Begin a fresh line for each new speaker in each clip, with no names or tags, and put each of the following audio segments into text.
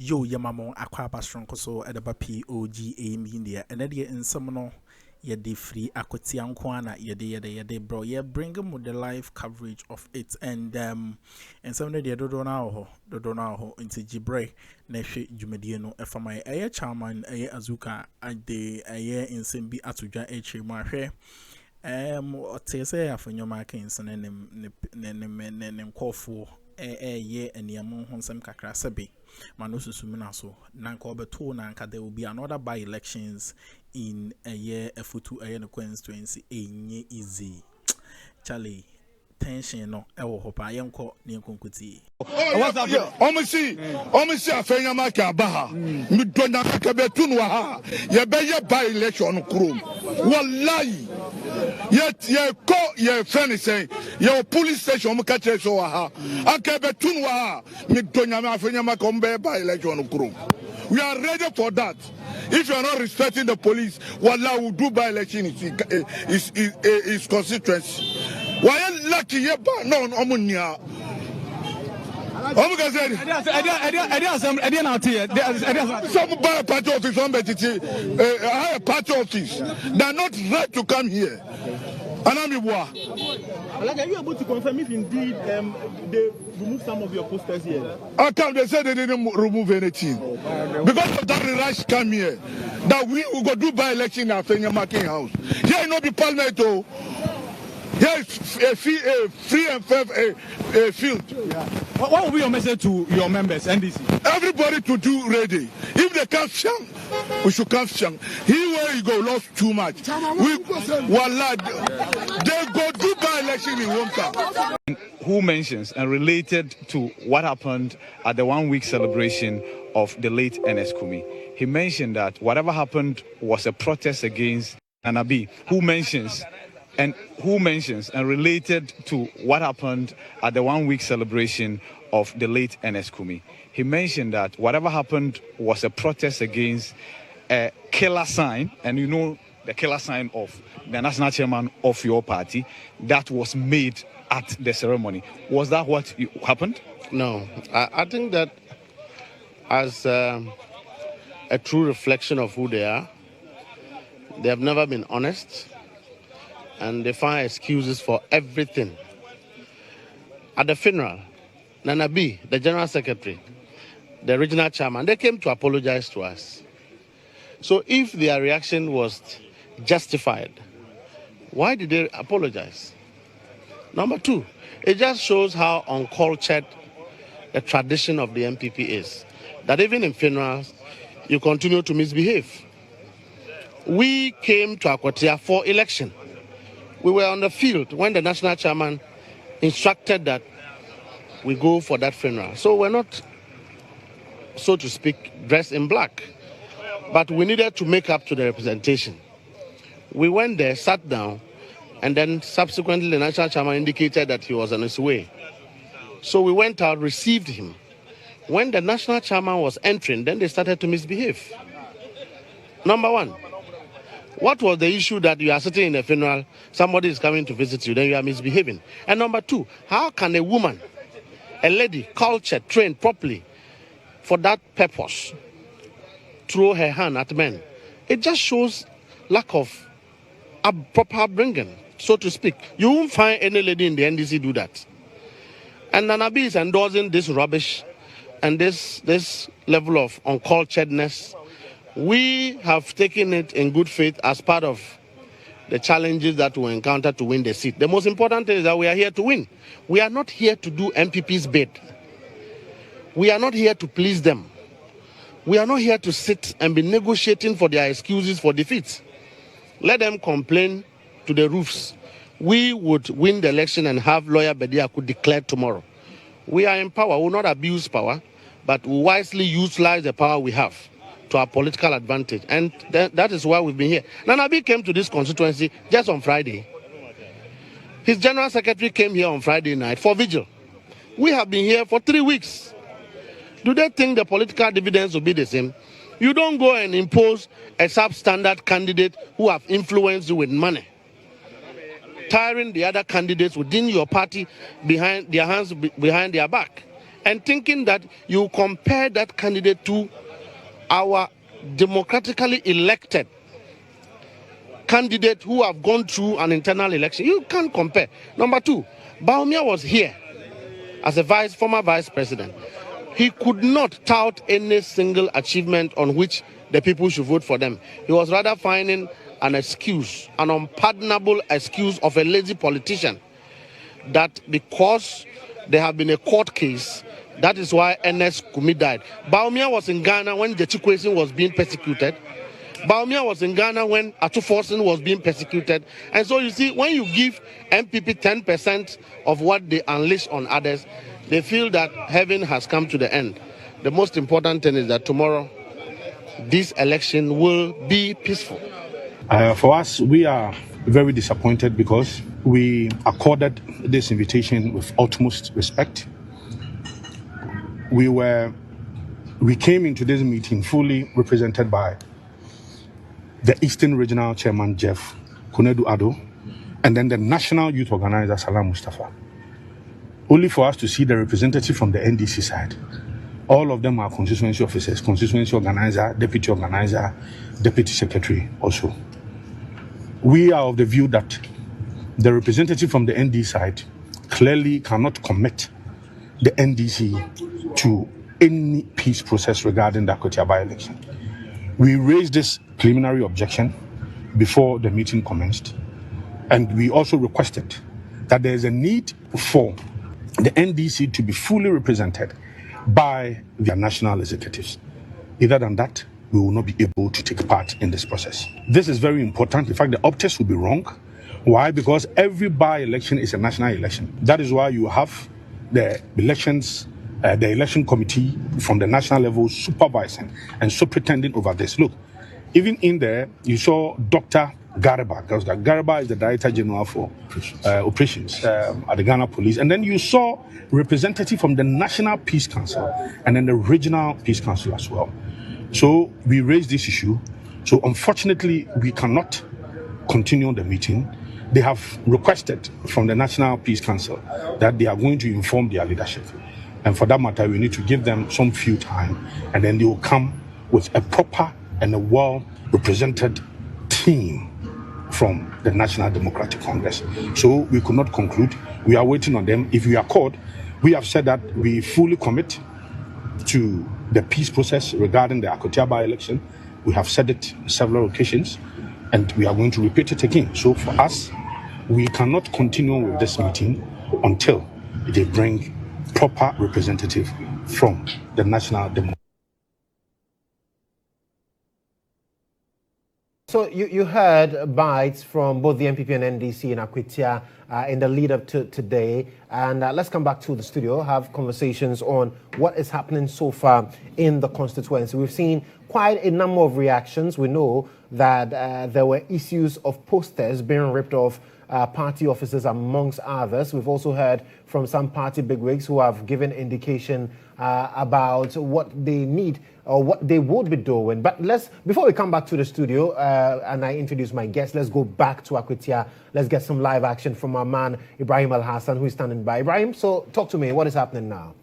Yo, Yamamon Aquaba Strong so at the POG Media, and then in some ye de free Akwatia Kwana ye bro ye bring them with the live coverage of it and some of the do into Jibre Neshi Jumediano FMI aye chairman aye Azorka de aye in Simbi Atuja H Marhe Otese Afenyo Markins and then Akuffo ye and Yamon Honsam Kakra Sabi Manusu Suminaso Nanko Beto Nanka there will be another by-elections in a year Efutu a constituency a easy Charlie tension no ewo hopa yenko ne konkuti
Omisi Afenyo maka baha mi dona ka betun wa ha ye be ye by-election krom wallahi ye ko ye friend say ye police station mo ka che so wa ha aka betun wa ha mi dona Afenyo maka mbe by-election krom. We are ready for that. If you are not respecting the police, wallah will do by-election is constituency. Why lucky ye ba no omunia? Some by party office on a party office. They are not right to come here.
Like, are you able to confirm if indeed they removed some of your posters here?
How come they said they didn't remove anything? Because of that rush come here. That we will go do by-election at Afenyo Marking House. Here no be parliament though. Here is a free and fair field.
Yeah. What will be your message to your members, NDC?
Everybody to do ready. If they can't shang, we should come shang. He where you go lost too much. Wallah, they go do by-election in one time.
Who mentions and related to what happened at the 1 week celebration of the late NS Kumi. He mentioned that whatever happened was a protest against Anabi. Who mentions and related to what happened at the 1 week celebration of the late NS Kumi. He mentioned that whatever happened was a protest against a killer sign, and you know the killer sign of the national chairman of your party that was made at the ceremony. Was that what happened?
No, I think that as a true reflection of who they are, they have never been honest and they find excuses for everything. At the funeral, Nana B, the general secretary, the regional chairman, they came to apologize to us. So if their reaction was justified, why did they apologize? Number two, it just shows how uncultured the tradition of the MPP is. That even in funerals, you continue to misbehave. We came to Akwatia for election. We were on the field when the national chairman instructed that we go for that funeral. So we're not, so to speak, dressed in black. But we needed to make up to the representation. We went there, sat down, and then subsequently the national chairman indicated that he was on his way. So we went out, received him. When the national chairman was entering, then they started to misbehave. Number one, what was the issue that you are sitting in a funeral, somebody is coming to visit you, then you are misbehaving? And number two, how can a woman, a lady, cultured, trained properly for that purpose, throw her hand at men? It just shows lack of a proper upbringing, so to speak. You won't find any lady in the NDC do that. And Nanabi is endorsing this rubbish and this level of unculturedness. We have taken it in good faith as part of the challenges that we encounter to win the seat. The most important thing is that we are here to win. We are not here to do MPP's bid. We are not here to please them. We are not here to sit and be negotiating for their excuses for defeat. Let them complain to the roofs. We would win the election and have lawyer Bediaku declared tomorrow. We are in power. We will not abuse power, but we wisely utilize the power we have to our political advantage. And that is why we've been here. Nanabi came to this constituency just on Friday. His general secretary came here on Friday night for vigil. We have been here for 3 weeks. Do they think the political dividends will be the same? You don't go and impose a substandard candidate who have influenced you with money, tiring the other candidates within your party behind their hands behind their back. and thinking that you compare that candidate to our democratically elected candidate who have gone through an internal election. You can't compare. Number two, Bawumia was here as a former vice president. He could not tout any single achievement on which the people should vote for them. He was rather finding an excuse, an unpardonable excuse of a lazy politician, that because there have been a court case, that is why NS Kumi died. Bawumia was in Ghana when the Chikwueze was being persecuted. Bawumia was in Ghana when Akuffo was being persecuted. And so you see, when you give MPP 10% of what they unleash on others, they feel that heaven has come to the end. The most important thing is that tomorrow, this election will be peaceful.
For us, we are very disappointed because we accorded this invitation with utmost respect. We came into this meeting fully represented by the Eastern Regional Chairman, Jeff Kunedu Addo, and then the National Youth Organizer, Salam Mustafa. Only for us to see the representative from the NDC side. All of them are constituency officers, constituency organizer, deputy secretary also. We are of the view that the representative from the ND side clearly cannot commit the NDC to any peace process regarding the Akwatia by-election. We raised this preliminary objection before the meeting commenced, and we also requested that there is a need for the NDC to be fully represented by their national executives. Other than that, we will not be able to take part in this process. This is very important. In fact, the optics will be wrong. Why? Because every by-election is a national election. That is why you have the elections, the election committee from the national level supervising and superintending over this. Look, even in there, you saw Dr. Garba, because Garba is the Director General for operations at the Ghana Police. And then you saw representative from the National Peace Council and then the Regional Peace Council as well. So we raised this issue. So unfortunately, we cannot continue the meeting. They have requested from the National Peace Council that they are going to inform their leadership. And for that matter, we need to give them some few time, and then they will come with a proper and a well-represented team from the National Democratic Congress. So we could not conclude. We are waiting on them. If we are called, we have said that we fully commit to the peace process regarding the Akwatia by-election. We have said it on several occasions, and we are going to repeat it again. So for us, we cannot continue with this meeting until they bring proper representative from the National Democratic.
So you heard bites from both the MPP and NDC in Akwatia in the lead up to today. And let's come back to the studio, have conversations on what is happening so far in the constituency. We've seen quite a number of reactions. We know that there were issues of posters being ripped off party officers amongst others. We've also heard from some party bigwigs who have given indication about what they need or what they would be doing. But before we come back to the studio and I introduce my guests, let's go back to Akwatia. Let's get some live action from our man, Ibrahim Al-Hassan, who is standing by. Ibrahim, so talk to me. What is happening now?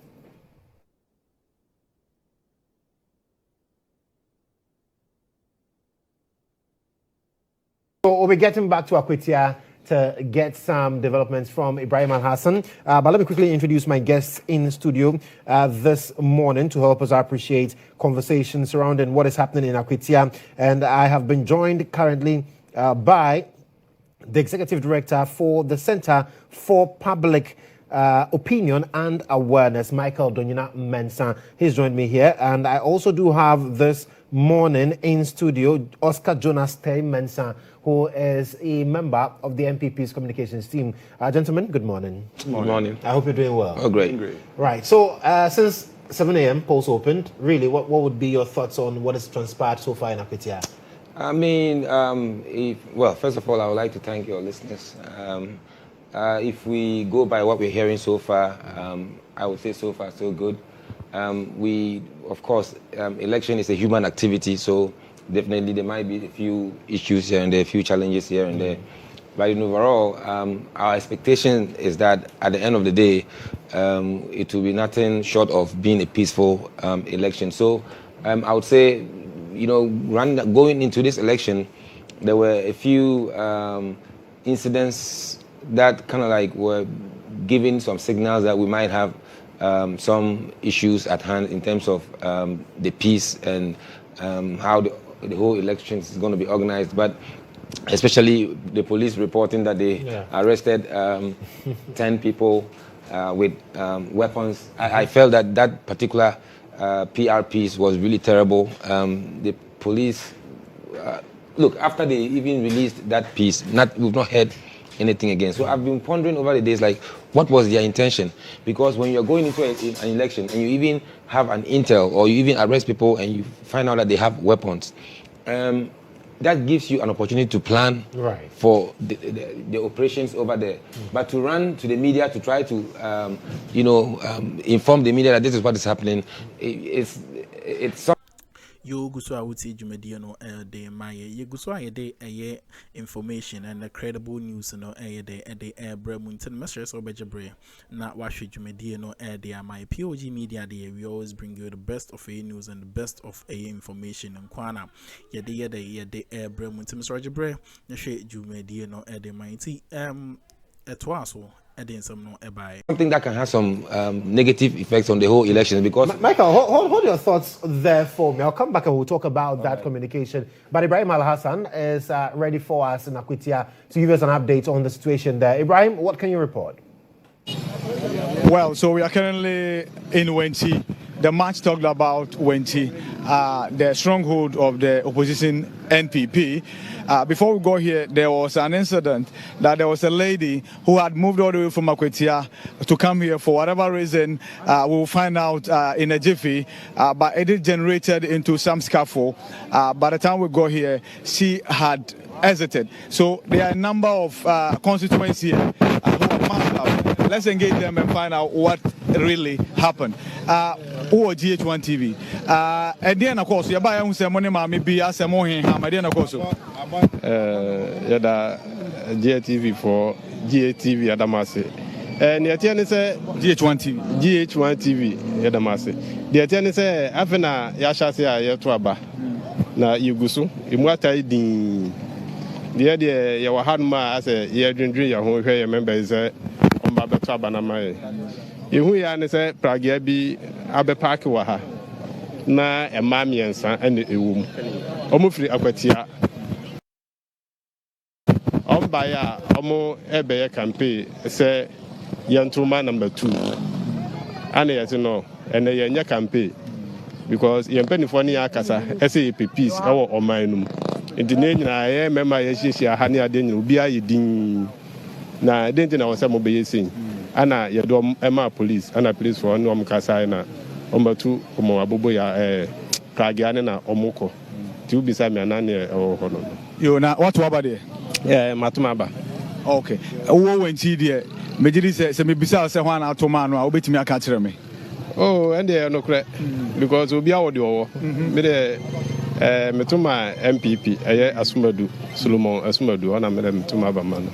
So we'll be getting back to Akwatia to get some developments from Ibrahim Al-Hassan. But let me quickly introduce my guests in the studio this morning to help us appreciate conversations surrounding what is happening in Akwatia. And I have been joined currently by the Executive Director for the Center for Public Opinion and Awareness, Michael Donyina Mensah. He's joined me here. And I also do have this morning in studio Oscar Jonas Tay Mensah, who is a member of the MPP's communications team. Gentlemen, good morning.
Good morning.
I hope you're doing well.
Oh, great.
Right. So since 7 a.m. polls opened, really, what would be your thoughts on what has transpired so far in Akwatia?
I mean, well, first of all, I would like to thank your listeners. If we go by what we're hearing so far, I would say so far so good. Of course, election is a human activity, so definitely there might be a few issues here and there, a few challenges here and there. But in overall, our expectation is that at the end of the day, it will be nothing short of being a peaceful election. So I would say, going into this election, there were a few incidents that kind of like were giving some signals that we might have some issues at hand in terms of the peace and how the whole election is going to be organized. But especially the police reporting that they arrested 10 people with weapons. I felt that particular PR piece was really terrible. The police, look, after they even released that piece, we've not heard anything again. So I've been pondering over the days, like, what was their intention? Because when you're going into an election and you even have an intel or you even arrest people and you find out that they have weapons, that gives you an opportunity to plan for the operations over there. But to run to the media to try to, inform the media that this is what is happening, it's
you go so out Jumedia no de my you go so a day information and credible news no de air bremunton messages or bejabre na wash Jumedia no de my POG Media de we always bring you the best of a news and the best of a information and kwana ye de air bremunton Mr. Jabre na she Jumedia no de my etwaso.
Something that can have some negative effects on the whole election because...
Michael, hold your thoughts there for me. I'll come back and we'll talk about that communication. But Ibrahim Al-Hassan is ready for us in Akwatia to give us an update on the situation there. Ibrahim, what can you report?
Well, so we are currently in Wenchi. The match talked about Wenchi, the stronghold of the opposition NPP. Before we go here, there was an incident that there was a lady who had moved all the way from Akwatia to come here for whatever reason. We will find out in a jiffy, but it generated into some scuffle. By the time we got here, she had exited. So there are a number of constituents here who are masked up. Let's engage them and find out what really happened. Who are GH1 TV? And then, of course, you buy a ceremony, maybe as a more ham. I didn't go so.
Yada GTV for GATV Adamasi. And the Atian is a
GH1 TV.
GH1 TV Adamasi. The Atian is a Afena Yashasia Yatuaba. Na Yugusu, Imwata di the idea you had ma as a year dream your home where member is a Baba Tabanama. You and say Pragiabi Abe Park Waha. Na a mammy and son and a womb. Omufri Akwatia. Baya Omo Ebe campaign say Yantuma number 2. And as you know, and a Yanya campaign because Yampenifonia Casa, SAPPs, our Omanum. In the name I am Emma Yeshia Hania Den Ubia Din. Na didn't know some obeying. Anna Yadom Emma police, and a police for Nom Casana, Omba 2, Omo Abuboya, Pragiana, Omoko. 2 beside me and Nania or Hono.
You know what about it?
Yeah, Matumaba.
Okay. Who went here? Majority says, "Maybe say one out to man. I'll bet me a catcher me."
Oh, and they are no credit because we'll be audio. Metuma MPP, Asumadu, Solomon Asumadu, and I'm Metumaba man.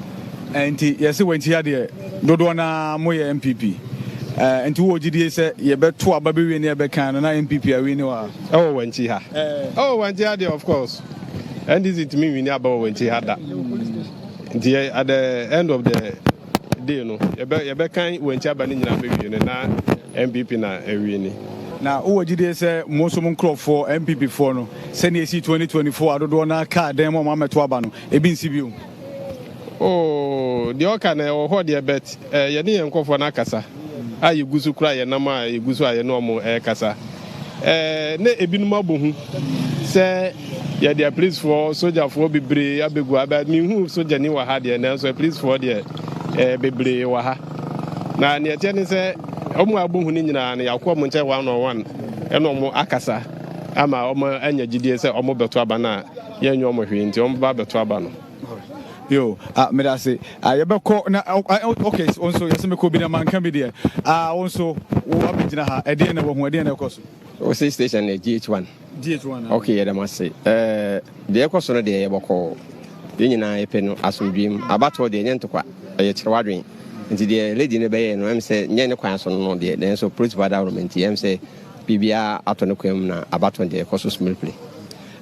And yes, went here. Dodona Moya MPP. And two OGD say, "You bet 2 baby near Becan and MPP are winning."
Oh, when she had. Oh, when she had, of course. And this is me about when she had that. At the end of the day, you know, you bet kind when Chabanin na MPP na ewini.
Now, who did they say most of them crop for MPP for no? Send you 2024. I don't want to car demo mama to abano. A bin CBU.
Oh, the Okane or what you bet? You didn't go for Nakasa. Ah, you go to cry and Nama, you go to a normal air casa. Ne ebin mabu say. Yeah, they are pleased for soldier for Bibre, Abegua, but me who soldier knew I had there, so please for the Bibre Waha. Now, near Jenny say, Omo Abuhunina and Yaquamuncha 101, and Omo Akasa, Ama Omo and your GDS, Omo Betuabana, Yan Yomo into Omba Betuabano.
Yo, may I say, I ever call now. Okay, also, yes, me could be a man can be there. Also, what be Jinaha, a dinner of one dinner cost.
O say station GH1.
GH1.
Okay, I must say. The question of the Eboko, the United Pen, Asum Dream, about what the Yentoqua, a Chirawadrin. nti de lady ne be no em say nye ne kwan so no de then so police bad government em say bibia ato ne kwam na abato de koso small play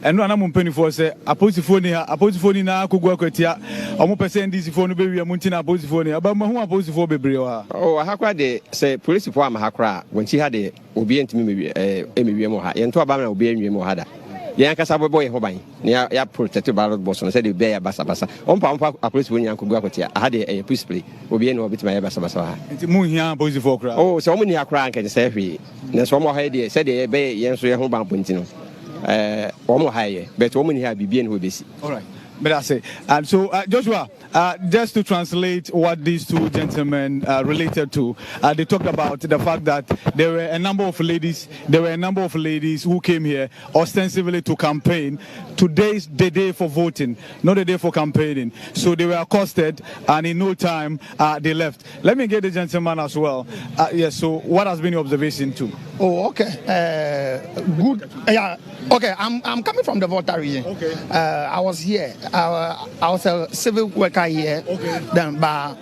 eno ana mumpeni for say aposifo ni na akogwa Akwatia omo pese NDC fo no be wi amunti na aposifo ni aba mahu aposifo bebre wa
oh hakwa de say police fo am hakra wonchi ha de obi entimi mewi mo ha yento aba na obi enwi mo ha da yan kasa boy ho ban ya protect ballot box no say de be ya basa ompa police fo ni akogwa Akwatia ha de police play obi eno obitima ya basa ha
nti mu hia aposifo kra
oh so omo ni akra anke say hwe na so omo ha de say de be yenso ye ho ban ponti no almost higher, but woman here be all right. But I say, and so Joshua, just to translate what these two gentlemen related to, they talked about the fact that there were a number of ladies who came here ostensibly to campaign. Today's the day for voting, not the day for campaigning. So they were accosted, and in no time they left. Let me get the gentleman as well. Yes. So what has been your observation too?
Oh, okay. Good. Yeah. Okay. I'm coming from the Volta region. Okay. I was here. I was a civil worker here. Okay. Then, but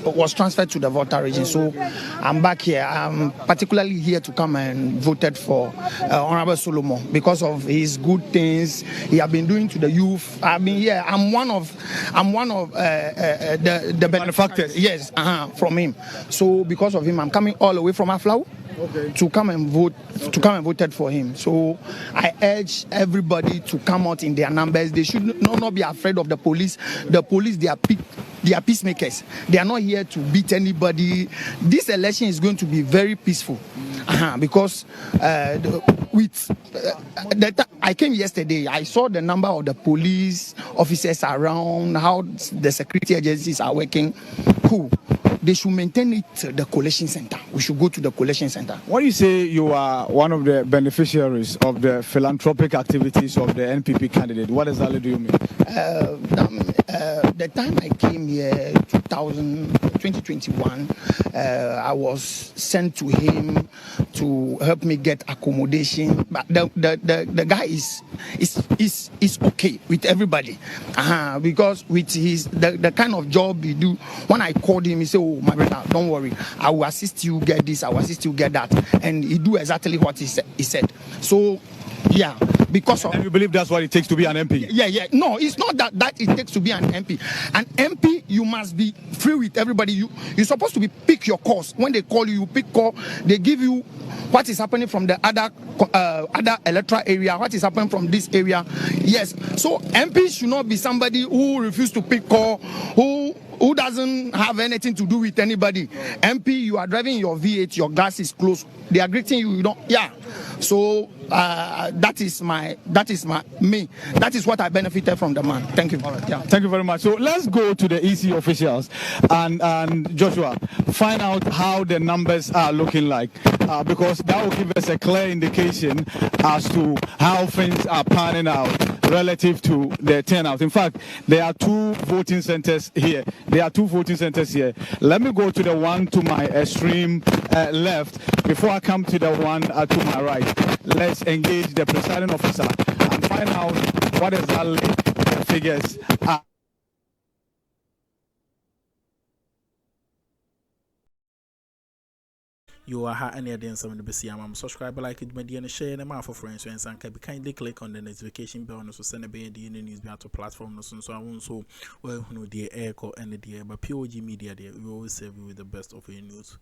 was transferred to the Volta region. So I'm back here. I'm particularly here to come and voted for Honorable Solomon because of his good things he have been doing to the youth. I mean, yeah, I'm one of the benefactors. Yes, from him. So because of him, I'm coming all the way from Aflau. Okay. To come and voted for him. So I urge everybody to come out in their numbers. They should not be afraid of the police. The police, they are peacemakers. They are not here to beat anybody. This election is going to be very peaceful because I came yesterday. I saw the number of the police officers around, how the security agencies are working. Cool. They should maintain it the collection center. We should go to the collection center.
When you say you are one of the beneficiaries of the philanthropic activities of the NPP candidate, what exactly do you mean?
The time I came here, 2021, I was sent to him to help me get accommodation. But the guy is okay with everybody, because with his the kind of job he do. When I called him, he said, "Oh, my brother, don't worry. I will assist you get this. I will assist you get that," and he do exactly what he said. So, yeah. Because
and you believe that's what it takes to be an MP?
Yeah. No, it's not that it takes to be an MP. An MP, you must be free with everybody. You're supposed to be pick your course. When they call you, pick call. They give you what is happening from the other electoral area, what is happening from this area. Yes. So MP should not be somebody who refuses to pick call, who doesn't have anything to do with anybody. MP, you are driving your V8, your glass is closed. They are greeting you. You don't. Yeah. So that is what I benefited from the man. Thank you.
Yeah. Thank you very much. So let's go to the EC officials and Joshua, find out how the numbers are looking like, because that will give us a clear indication as to how things are panning out relative to the turnout. In fact, there are two voting centers here. Let me go to the one to my extreme left before I come to the one to my right. Let's engage the presiding officer and find out what exactly the figures are.
You are any again some of the BCM. Subscribe, like it, media, and share them out for friends and can kindly click on the notification bell so send a the news to platform so I won't so well no dear echo and the dear but POG Media there we always serve you with the best of your news.